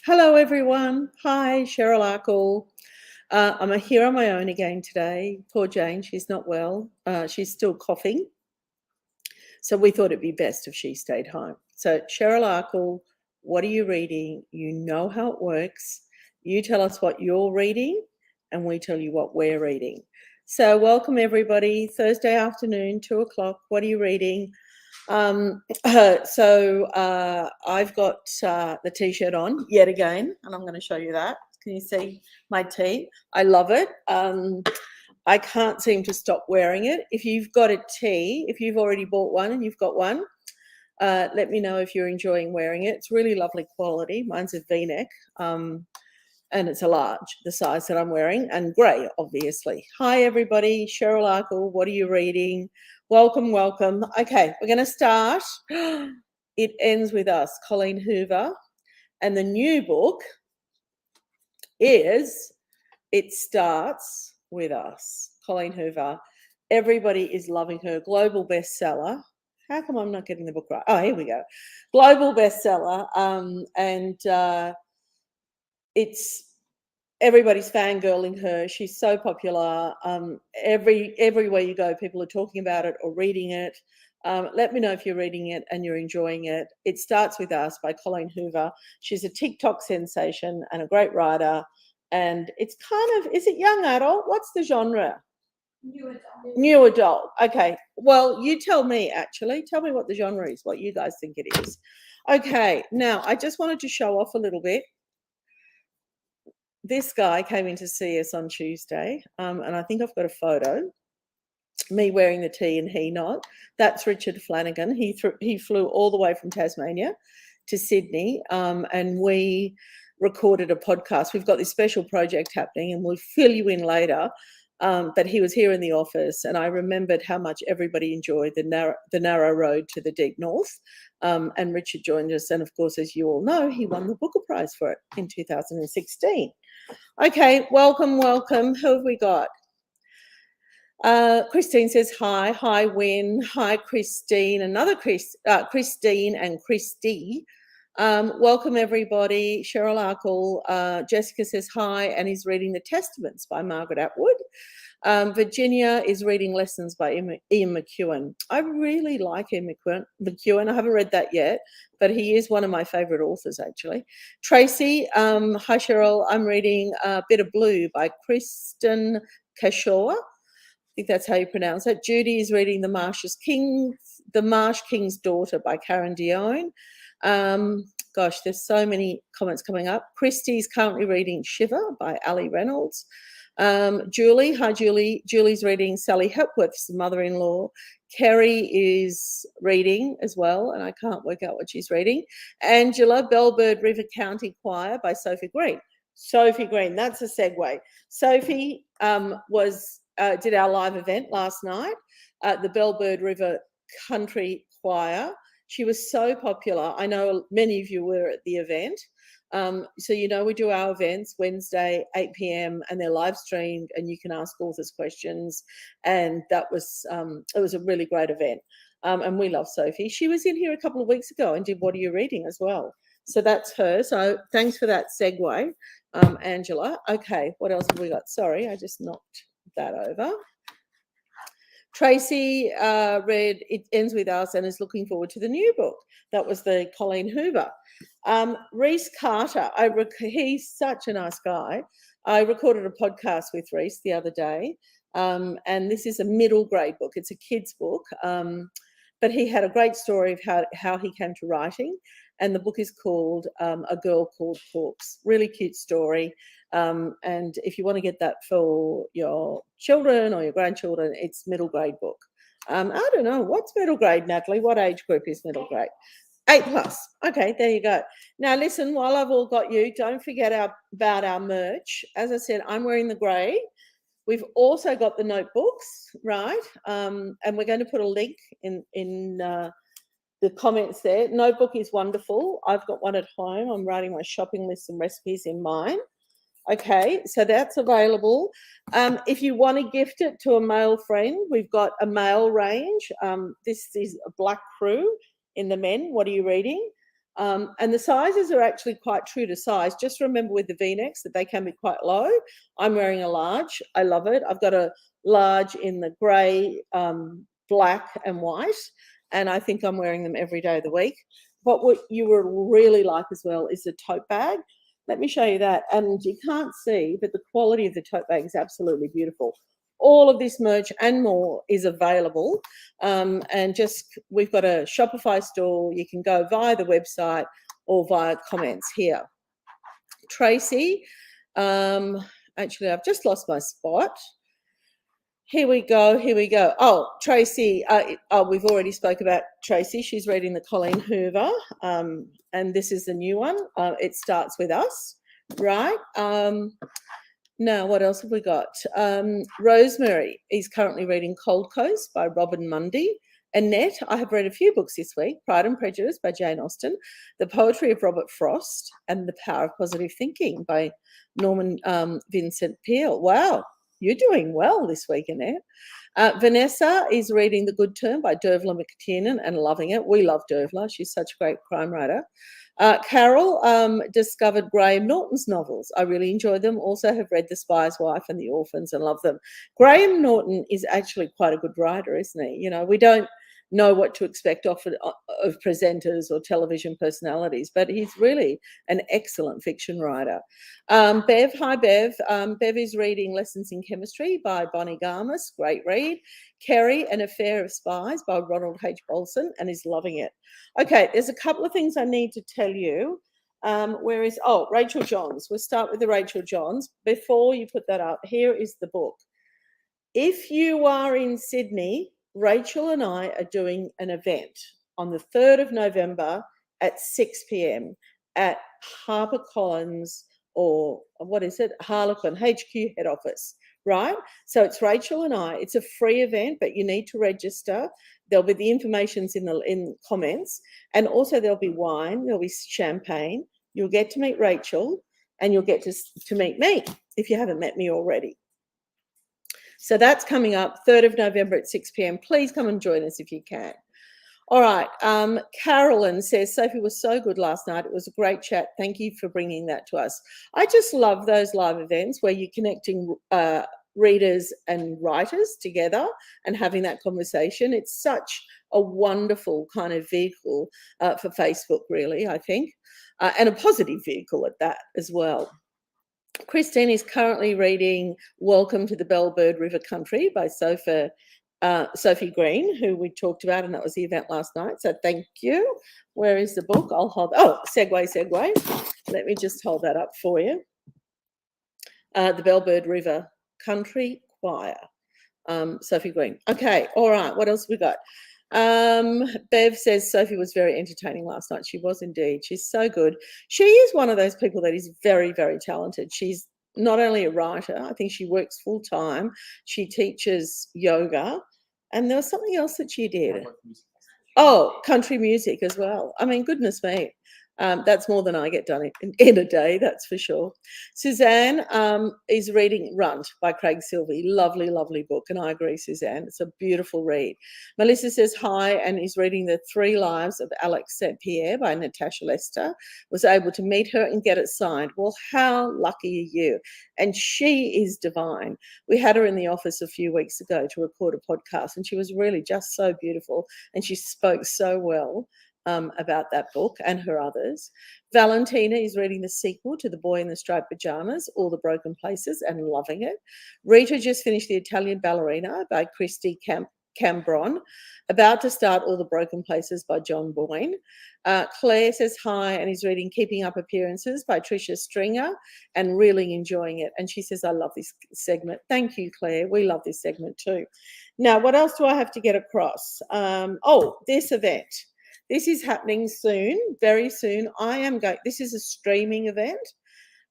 Hello, everyone. Hi, Cheryl Arkle. I'm here on my own again today. Poor Jane, she's not well. She's still coughing. So we thought it'd be best if she stayed home. So, Cheryl Arkle, what are you reading? You know how it works. You tell us what you're reading, and we tell you what we're reading. So, welcome, everybody. Thursday afternoon, 2:00. What are you reading? I've got the t-shirt on yet again, and I'm going to show you that. Can you see my tee? I love it. I can't seem to stop wearing it. If you've got a tee, if you've already bought one and you've got one, let me know if you're enjoying wearing it. It's really lovely quality. Mine's a V-neck. And it's a large, the size that I'm wearing, and grey, obviously. Hi, everybody. Cheryl Arkle, what are you reading? Welcome, welcome. Okay, we're going to start. It Ends With Us, Colleen Hoover. And the new book is It Starts With Us, Colleen Hoover. Everybody is loving her. Global bestseller. How come I'm not getting the book right? Oh, here we go. Global bestseller. It's everybody's fangirling her. She's so popular. Everywhere you go, people are talking about it or reading it. Let me know if you're reading it and you're enjoying it. It Starts With Us by Colleen Hoover. She's a TikTok sensation and a great writer. And it's kind of, is it young adult? What's the genre? New adult. New adult. Okay. Well, you tell me, actually. Tell me what the genre is, what you guys think it is. Okay. Now, I just wanted to show off a little bit. This guy came in to see us on Tuesday, and I think I've got a photo. Me wearing the tee and he not. That's Richard Flanagan. He flew all the way from Tasmania to Sydney, and we recorded a podcast. We've got this special project happening, and we'll fill you in later. But he was here in the office, and I remembered how much everybody enjoyed the narrow road to the deep north. And Richard joined us, and of course, as you all know, he won the Booker Prize for it in 2016. Okay, welcome. Who have we got? Christine says hi. Hi, Win. Hi, Christine. Another Christine and Christy. Welcome, everybody. Cheryl Arkle. Jessica says hi and is reading The Testaments by Margaret Atwood. Virginia is reading Lessons by Ian McEwan. I really like Ian McEwan. I haven't read that yet, but he is one of my favourite authors, actually. Tracy, hi Cheryl. I'm reading Bit of Blue by Kristen Kashaw. I think that's how you pronounce it. Judy is reading The Marsh King's Daughter by Karen Dione. Gosh, there's so many comments coming up. Christy's currently reading Shiver by Ali Reynolds. Julie, hi Julie. Julie's reading Sally Hepworth's Mother-in-Law. Kerry is reading as well, and I can't work out what she's reading. Angela, Bellbird River County Choir by Sophie Green. Sophie Green, that's a segue. Sophie did our live event last night at the Bellbird River Country Choir. She was so popular. I know many of you were at the event. So, we do our events Wednesday, 8 p.m, and they're live streamed, and you can ask authors questions. And that was, it was a really great event. And we love Sophie. She was in here a couple of weeks ago and did What Are You Reading as well. So that's her. So thanks for that segue, Angela. Okay, what else have we got? Sorry, I just knocked that over. Tracy read It Ends With Us and is looking forward to the new book. That was the Colleen Hoover. Reese Carter, he's such a nice guy. I recorded a podcast with Reese the other day, and this is a middle grade book. It's a kid's book, but he had a great story of how he came to writing, and the book is called A Girl Called Corpse. Really cute story. And if you want to get that for your children or your grandchildren, it's middle grade book. I don't know, what's middle grade, Natalie? What age group is middle grade? 8+. Okay, there you go. Now, listen, while I've all got you, don't forget about our merch. As I said, I'm wearing the grey. We've also got the notebooks, right? And we're going to put a link in the comments there. Notebook is wonderful. I've got one at home. I'm writing my shopping list and recipes in mine. Okay, so that's available. If you want to gift it to a male friend, we've got a male range. This is a Black Crew in the men. What are you reading? And the sizes are actually quite true to size. Just remember with the V-necks that they can be quite low. I'm wearing a large. I love it. I've got a large in the grey, black and white, and I think I'm wearing them every day of the week. But what you will really like as well is the tote bag. Let me show you that. And you can't see, but the quality of the tote bag is absolutely beautiful. All of this merch and more is available. And just, we've got a Shopify store. You can go via the website or via comments here. Tracy, actually, I've just lost my spot. Here we go. Oh, Tracy, we've already spoke about Tracy. She's reading the Colleen Hoover, and this is the new one. It starts with us, right? Now, what else have we got? Rosemary is currently reading Cold Coast by Robin Mundy. Annette, I have read a few books this week: Pride and Prejudice by Jane Austen, The Poetry of Robert Frost, and The Power of Positive Thinking by Norman Vincent Peale. Wow, you're doing well this week, Annette. Vanessa is reading The Good Term by Dervla McTiernan and loving it. We love Dervla. She's such a great crime writer. Carol discovered Graham Norton's novels. I really enjoy them. Also have read The Spy's Wife and The Orphans and love them. Graham Norton is actually quite a good writer, isn't he? You know, we don't know what to expect of presenters or television personalities, but he's really an excellent fiction writer. Bev, hi Bev. Bev is reading Lessons in Chemistry by Bonnie Garmus, great read. Kerry, An Affair of Spies by Ronald H. Bolson, and is loving it. Okay, there's a couple of things I need to tell you. Rachel Johns. We'll start with the Rachel Johns. Before you put that up, here is the book. If you are in Sydney, Rachel and I are doing an event on the 3rd of November at 6 p.m. at HarperCollins, or what is it? Harlequin HQ head office, right? So it's Rachel and I. It's a free event, but you need to register. There'll be the information's in comments, and also there'll be wine, there'll be champagne. You'll get to meet Rachel, and you'll get to meet me if you haven't met me already. So that's coming up 3rd of November at 6 p.m. Please come and join us if you can. All right. Carolyn says, Sophie was so good last night. It was a great chat. Thank you for bringing that to us. I just love those live events where you're connecting readers and writers together and having that conversation. It's such a wonderful kind of vehicle for Facebook, really, I think, and a positive vehicle at that as well. Christine is currently reading Welcome to the Bellbird River Country by Sophie Green, who we talked about, and that was the event last night. So thank you. Where is the book? I'll hold. Oh, segue. Let me just hold that up for you. The Bellbird River Country Choir, Sophie Green. Okay, all right. What else we got? Bev says Sophie was very entertaining last night. She was indeed. She's so good. She is one of those people that is very, very talented. She's not only a writer, I think she works full time. She teaches yoga, and there was something else that she did. Oh, country music as well. I mean, goodness me. That's more than I get done in a day, that's for sure. Suzanne is reading Runt by Craig Silvey. Lovely, lovely book. And I agree, Suzanne. It's a beautiful read. Melissa says hi and is reading The 3 Lives of Alex St. Pierre by Natasha Lester. Was able to meet her and get it signed. Well, how lucky are you? And she is divine. We had her in the office a few weeks ago to record a podcast, and she was really just so beautiful. And she spoke so well about that book and her others. Valentina is reading the sequel to The Boy in the Striped Pajamas, All the Broken Places, and loving it. Rita just finished The Italian Ballerina by Christy Cambron, about to start All the Broken Places by John Boyne. Claire says hi and is reading Keeping Up Appearances by Tricia Stringer and really enjoying it. And she says, I love this segment. Thank you, Claire. We love this segment too. Now, what else do I have to get across? This event. This is happening soon, very soon. This is a streaming event,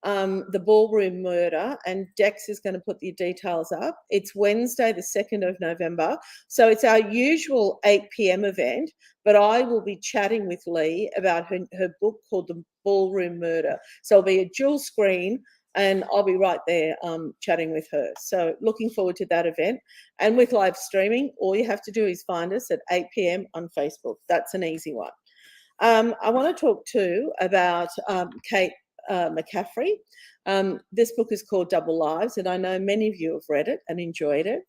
The Ballroom Murder, and Dex is going to put the details up. It's Wednesday, the 2nd of November. So it's our usual 8 p.m. event, but I will be chatting with Lee about her book called The Ballroom Murder. So it'll be a dual screen, and I'll be right there chatting with her. So looking forward to that event. And with live streaming, all you have to do is find us at 8 p.m. on Facebook. That's an easy one. I want to talk too about Kate McCaffrey. This book is called Double Lives, and I know many of you have read it and enjoyed it.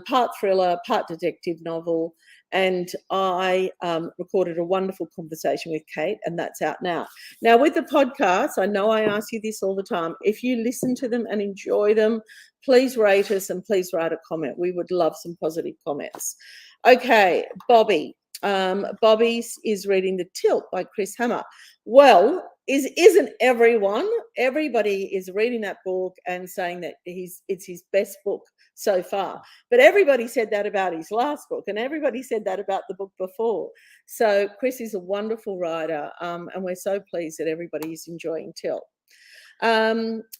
Part thriller, part detective novel, and I recorded a wonderful conversation with Kate, and that's out now. Now, with the podcasts, I know I ask you this all the time. If you listen to them and enjoy them, please rate us and please write a comment. We would love some positive comments. Okay, Bobby. Bobby is reading The Tilt by Chris Hammer. Well, isn't everyone? Everybody is reading that book and saying that it's his best book so far. But everybody said that about his last book, and everybody said that about the book before. So Chris is a wonderful writer, and we're so pleased that everybody is enjoying Tilt.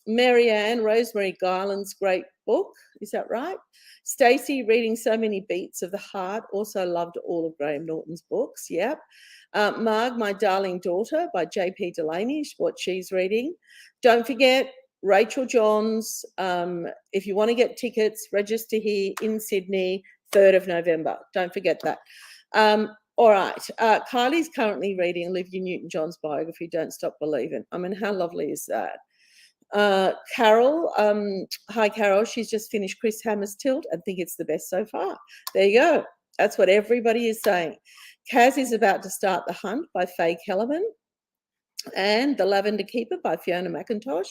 Marianne, Rosemary Garland's great book, is that right? Stacey, reading so many beats of the heart, also loved all of Graham Norton's books, yep. Marg, My Darling Daughter by J.P. Delaney, what she's reading. Don't forget, Rachel Johns, if you want to get tickets, register here in Sydney, 3rd of November. Don't forget that. All right, Kylie's currently reading Olivia Newton-John's biography, Don't Stop Believing. I mean, how lovely is that? Carol, hi Carol, she's just finished Chris Hammer's Tilt and think it's the best so far. There you go. That's what everybody is saying. Kaz is about to start The Hunt by Faye Kellerman. And The Lavender Keeper by Fiona McIntosh.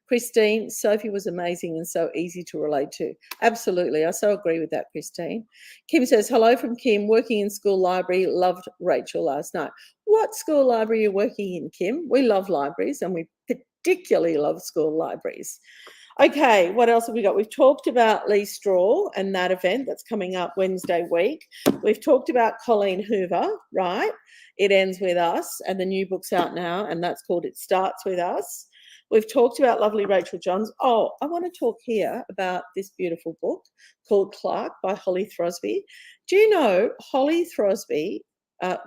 Christine, Sophie was amazing and so easy to relate to. Absolutely, I so agree with that, Christine. Kim says, hello from Kim, working in school library, loved Rachel last night. What school library are you working in, Kim? We love libraries and we particularly love school libraries. Okay, what else have we got? We've talked about Lee Straw and that event that's coming up Wednesday week. We've talked about Colleen Hoover, right? It Ends With Us, and the new book's out now, and that's called It Starts With Us. We've talked about lovely Rachel Johns. Oh, I want to talk here about this beautiful book called Clark by Holly Throsby. Do you know Holly Throsby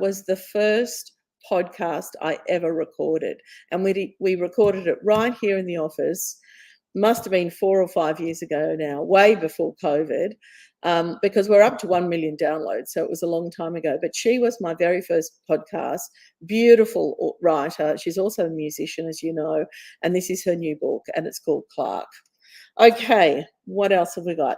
was the first podcast I ever recorded, and we recorded it right here in the office. Must have been 4 or 5 years ago now, way before COVID, because we're up to 1 million downloads. So it was a long time ago. But she was my very first podcast. Beautiful writer. She's also a musician, as you know. And this is her new book, and it's called Clark. Okay, what else have we got?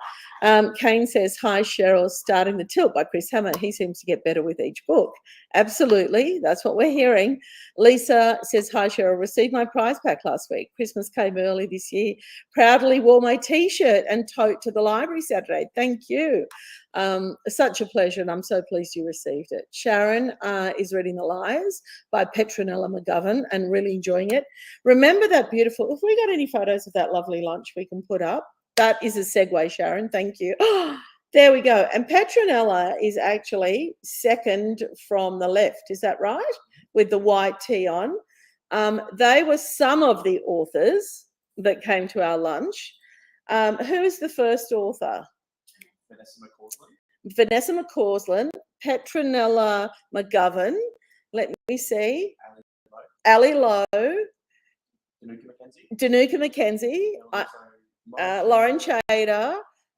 Kane says, hi, Cheryl, starting The Tilt by Chris Hammer. He seems to get better with each book. Absolutely, that's what we're hearing. Lisa says, hi, Cheryl, received my prize pack last week. Christmas came early this year. Proudly wore my T-shirt and tote to the library Saturday. Thank you. Such a pleasure, and I'm so pleased you received it. Sharon is reading The Liars by Petronella McGovern and really enjoying it. Remember that beautiful, if we got any photos of that lovely lunch we can put up, that is a segue, Sharon, thank you. There we go. And Petronella is actually second from the left, is that right? With the white tee on. They were some of the authors that came to our lunch. Who is the first author? Vanessa McCausland, Petronella McGovern, let me see, Ali Lowe, Danuka McKenzie, Lauren Chader,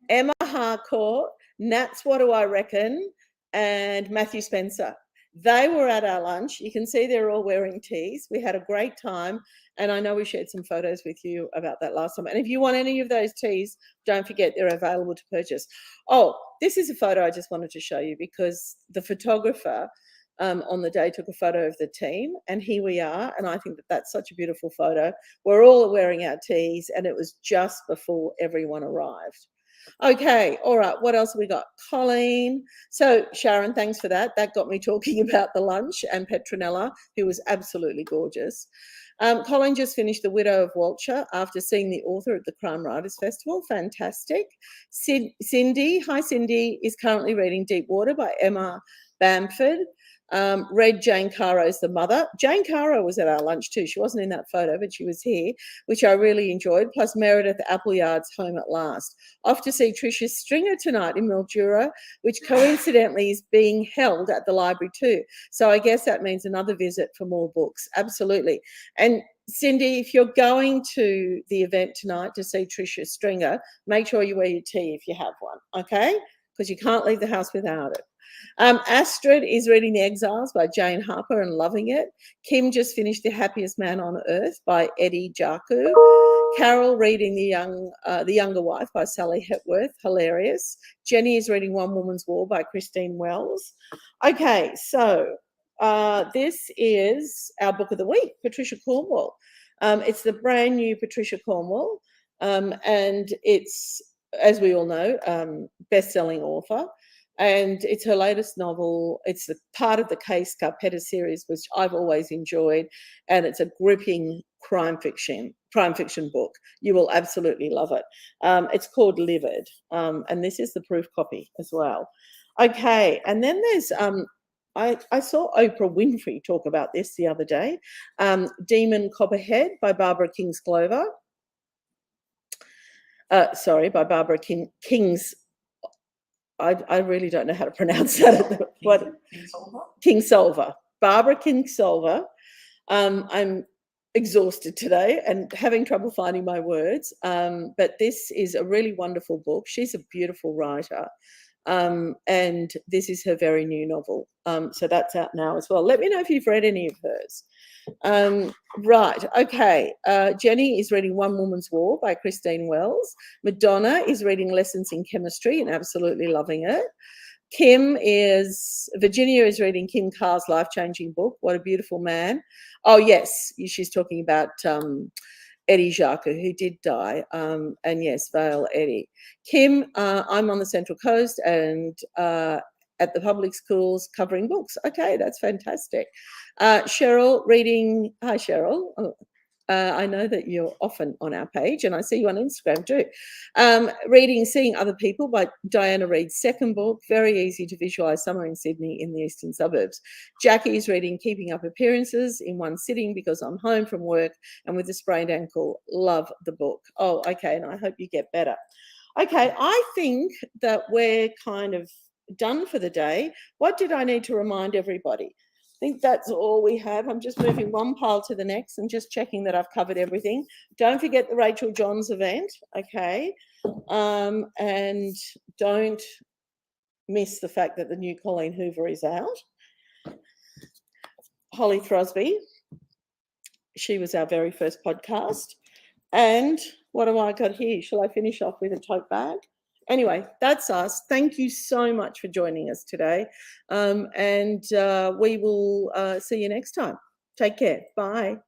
Emma Harcourt, Nats What Do I Reckon, and Matthew Spencer. They were at our lunch. You can see they're all wearing tees. We had a great time, and I know we shared some photos with you about that last time. And if you want any of those tees, don't forget they're available to purchase. Oh, this is a photo I just wanted to show you because the photographer on the day took a photo of the team, and here we are, and I think that that's such a beautiful photo. We're all wearing our tees, and it was just before everyone arrived. Okay, all right, what else have we got? Colleen. So Sharon, thanks for that. That got me talking about the lunch, and Petronella, who was absolutely gorgeous. Colleen just finished The Widow of Walcher after seeing the author at the Crime Writers Festival. Fantastic. Cindy, hi Cindy, is currently reading Deep Water by Emma Bamford. Read Jane Caro's The Mother. Jane Caro was at our lunch too. She wasn't in that photo, but she was here, which I really enjoyed. Plus Meredith Appleyard's Home at Last. Off to see Tricia Stringer tonight in Mildura, which coincidentally is being held at the library too. So I guess that means another visit for more books. Absolutely. And Cindy, if you're going to the event tonight to see Tricia Stringer, make sure you wear your tee if you have one, okay? Because you can't leave the house without it. Astrid is reading The Exiles by Jane Harper and loving it. Kim just finished The Happiest Man on Earth by Eddie Jaku. Carol reading The Younger Wife by Sally Hepworth, hilarious. Jenny is reading One Woman's War by Christine Wells. Okay, so this is our book of the week, Patricia Cornwell. It's the brand new Patricia Cornwell, and it's, as we all know, best-selling author. And it's her latest novel. It's the part of the Kay Scarpetta series, which I've always enjoyed, and it's a gripping crime fiction book. You will absolutely love it. It's called Livid, and this is the proof copy as well. Okay, and then there's I saw Oprah Winfrey talk about this the other day. Demon Copperhead by Barbara Kingsolver. By Barbara Kings. I really don't know how to pronounce that. Kingsolver. Barbara Kingsolver. I'm exhausted today and having trouble finding my words. But this is a really wonderful book. She's a beautiful writer. And this is her very new novel. So that's out now as well. Let me know if you've read any of hers. Right, okay. Jenny is reading One Woman's War by Christine Wells. Madonna is reading Lessons in Chemistry and absolutely loving it. Virginia is reading Kim Carr's life-changing book, What a Beautiful Man. Oh, yes, she's talking about Eddie Jaku, who did die, and yes, Vale Eddie. Kim, I'm on the Central Coast and at the public schools covering books. Okay, that's fantastic. Cheryl reading, hi Cheryl. I know that you're often on our page and I see you on Instagram too. Reading Seeing Other People by Diana Reid's second book, very easy to visualise summer in Sydney in the eastern suburbs. Jackie is reading Keeping Up Appearances in one sitting because I'm home from work and with a sprained ankle. Love the book. Oh, okay, and I hope you get better. Okay, I think that we're kind of done for the day. What did I need to remind everybody? I think that's all we have. I'm just moving one pile to the next and just checking that I've covered everything. Don't forget the Rachel Johns event, okay? And don't miss the fact that the new Colleen Hoover is out. Holly Throsby, she was our very first podcast. And what have I got here? Shall I finish off with a tote bag? Anyway, that's us. Thank you so much for joining us today. And we will see you next time. Take care. Bye.